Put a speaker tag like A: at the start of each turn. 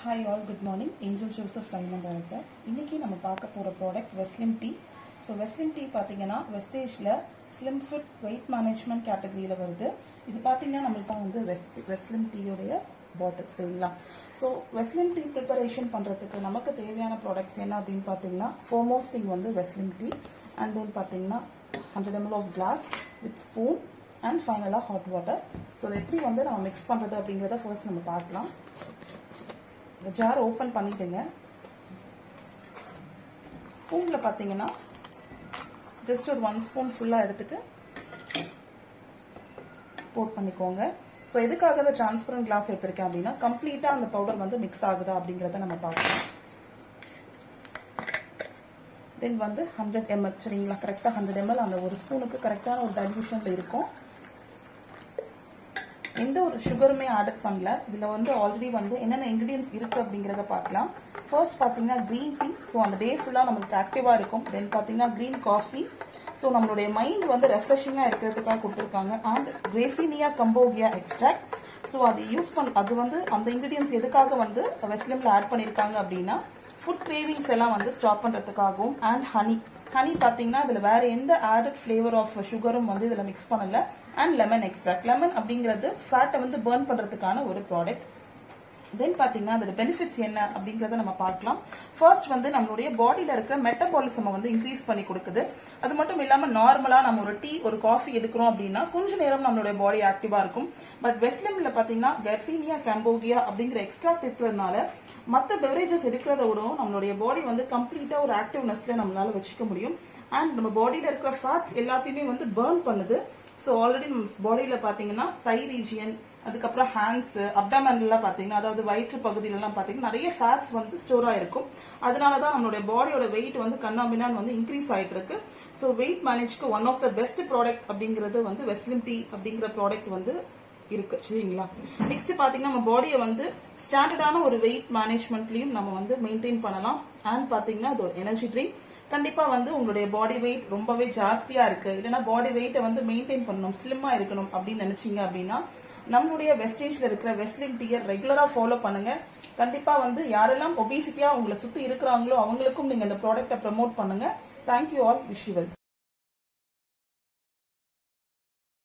A: Hi all, good morning. Angel Joseph Diamond Director. இன்னைக்கு நம்ம பார்க்க போற ப்ராடக்ட் வெஸ்லிம் டீ. ஸோ வெஸ்லிம் டீ பார்த்தீங்கன்னா வெஸ்டேஜில் ஸ்லிம் ஃபிட் வெயிட் மேனேஜ்மெண்ட் கேட்டகரியில் வருது. இது பார்த்தீங்கன்னா நம்மளுக்கு தான் வந்து வெஸ்லிம் டீயோடைய பாட்டில் சரிங்களா. ஸோ வெஸ்லிம் டீ ப்ரிப்பரேஷன் பண்ணுறதுக்கு நமக்கு தேவையான ப்ராடக்ட்ஸ் என்ன அப்படின்னு பார்த்தீங்கன்னா ஃபோர்மோஸ்ட் திங் வந்து வெஸ்லிம் டீ அண்ட் தென் பார்த்தீங்கன்னா 100 ml of glass with spoon and ஃபைனலாக ஹாட் வாட்டர். ஸோ அதை எப்படி வந்து நம்ம மிக்ஸ் பண்ணுறது அப்படிங்கிறத ஃபர்ஸ்ட் நம்ம பார்க்கலாம். இந்த ஜார் ஓப்பன் பண்ணிட்டுங்க. ஸ்பூனில் பார்த்தீங்கன்னா ஜஸ்ட் ஒரு 1 ஸ்பூன் ஃபுல்லாக எடுத்துட்டு போட் பண்ணிக்கோங்க. ஸோ எதுக்காக அதை டிரான்ஸ்பரண்ட் கிளாஸ் எடுத்திருக்கேன் அப்படின்னா கம்ப்ளீட்டாக அந்த பவுடர் வந்து மிக்ஸ் ஆகுதா அப்படிங்கிறத நம்ம பார்க்கலாம். தென் வந்து 100 ml சரிங்களா, கரெக்டாக 100 ml அந்த ஒரு ஸ்பூனுக்கு கரெக்டான ஒரு டைல்யூஷனில் இருக்கும். எந்த ஒரு சுகருமே ஆட் பண்ணல. இதில் வந்து ஆல்ரெடி வந்து என்னென்ன இன்க்ரீடியன்ஸ் இருக்குது அப்படிங்கிறத பார்க்கலாம். ஃபர்ஸ்ட் பார்த்தீங்கன்னா க்ரீன் டீ. ஸோ அந்த டே ஃபுல்லாக நம்மளுக்கு ஆக்டிவாக இருக்கும். தென் பார்த்தீங்கன்னா க்ரீன் காஃபி. ஸோ நம்மளுடைய மைண்ட் வந்து ரெஃப்ரெஷிங்காக இருக்கிறதுக்காக கொடுத்துருக்காங்க. And garcinia cambogia extract. So அது யூஸ் அது வந்து அந்த இன்க்ரீடியன்ஸ் எதுக்காக வந்து வெஸ்லிமில் ஆட் பண்ணியிருக்காங்க அப்படின்னா ஃபுட் கிரேவிங்ஸ் எல்லாம் வந்து ஸ்டாப் பண்ணுறதுக்காகவும். அண்ட் ஹனி பார்த்தீங்கன்னா இதில் வேற எந்த ஆடட் ஃப்ளேவர் ஆஃப் சுகரும் வந்து இதில் மிக்ஸ் பண்ணல. And lemon extract. லெமன் அப்படிங்கிறது ஃபேட்டை வந்து பர்ன் பண்ணுறதுக்கான ஒரு ப்ராடக்ட். தென் பார்த்தீங்கன்னா அதோட பெனிஃபிட்ஸ் என்ன அப்படிங்கிறத நம்ம பார்க்கலாம். ஃபர்ஸ்ட் வந்து நம்மளுடைய பாடியில் இருக்கிற மெட்டபாலிசமை வந்து இன்க்ரீஸ் பண்ணி கொடுக்குது. அது மட்டும் இல்லாமல் நார்மலாக நம்ம ஒரு டீ ஒரு காஃபி எடுக்கிறோம் அப்படின்னா கொஞ்ச நேரம் நம்மளுடைய பாடி ஆக்டிவாக இருக்கும். பட் வெஸ்லிமில் பார்த்தீங்கன்னா கர்சீனியா கேம்போகியா அப்படிங்கிற எக்ஸ்ட்ராக்ட் இருக்கிறதுனால மற்ற பெவரேஜஸ் எடுக்கிறத விடவும் நம்மளுடைய பாடி வந்து கம்ப்ளீட்டாக ஒரு ஆக்டிவ்னஸ்ல நம்மளால வச்சுக்க முடியும். அண்ட் நம்ம பாடியில் இருக்கிற ஃபேட்ஸ் எல்லாத்தையுமே வந்து பர்ன் பண்ணுது. ஸோ ஆல்ரெடி நம்ம பாடியில் பார்த்தீங்கன்னா தை ரீஜியன், அதுக்கப்புறம் ஹேண்ட்ஸ், அப்டமன்லாம் பார்த்தீங்கன்னா அதாவது வயிற்று பகுதியிலலாம் பார்த்தீங்கன்னா நிறைய ஃபேட்ஸ் வந்து ஸ்டோர் ஆயிருக்கும். அதனால தான் நம்மளுடைய பாடியோட வெயிட் வந்து கண்ணாபின்னான் வந்து இன்க்ரீஸ் ஆகிட்டு இருக்கு. ஸோ வெயிட் மேனேஜ்க்கு one of the best product அப்படிங்கிறது வந்து வெஸ்லிம் டீ அப்படிங்கிற ப்ராடக்ட் வந்து இருக்கு சரிங்களா. நெக்ஸ்ட் பாத்தீங்கன்னா நம்ம பாடியை வந்து ஸ்டாண்டர்டான ஒரு வெயிட் மேனேஜ்மெண்ட்லயும் நம்ம வந்து மெயின்டைன் பண்ணலாம். அண்ட் பாத்தீங்கன்னா அது ஒரு எனர்ஜி ட்ரிங்க். கண்டிப்பா வந்து உங்களுடைய பாடி வெயிட் ரொம்பவே ஜாஸ்தியா இருக்கு, இல்லைன்னா பாடி வெயிட்டை வந்து மெயின்டைன் பண்ணணும், ஸ்லிம்மா இருக்கணும் அப்படின்னு நினைச்சீங்க அப்படின்னா நம்மளுடைய வெஸ்டேஜ்ல இருக்கிற வெஸ்லிம் டீயை ரெகுலரா ஃபாலோ பண்ணுங்க. கண்டிப்பா வந்து யாரெல்லாம் ஒபிசிட்டியா உங்களை சுத்தி இருக்கிறாங்களோ அவங்களுக்கும் நீங்க இந்த ப்ராடக்ட்டை ப்ரமோட் பண்ணுங்க. Thank you all. Wish you well.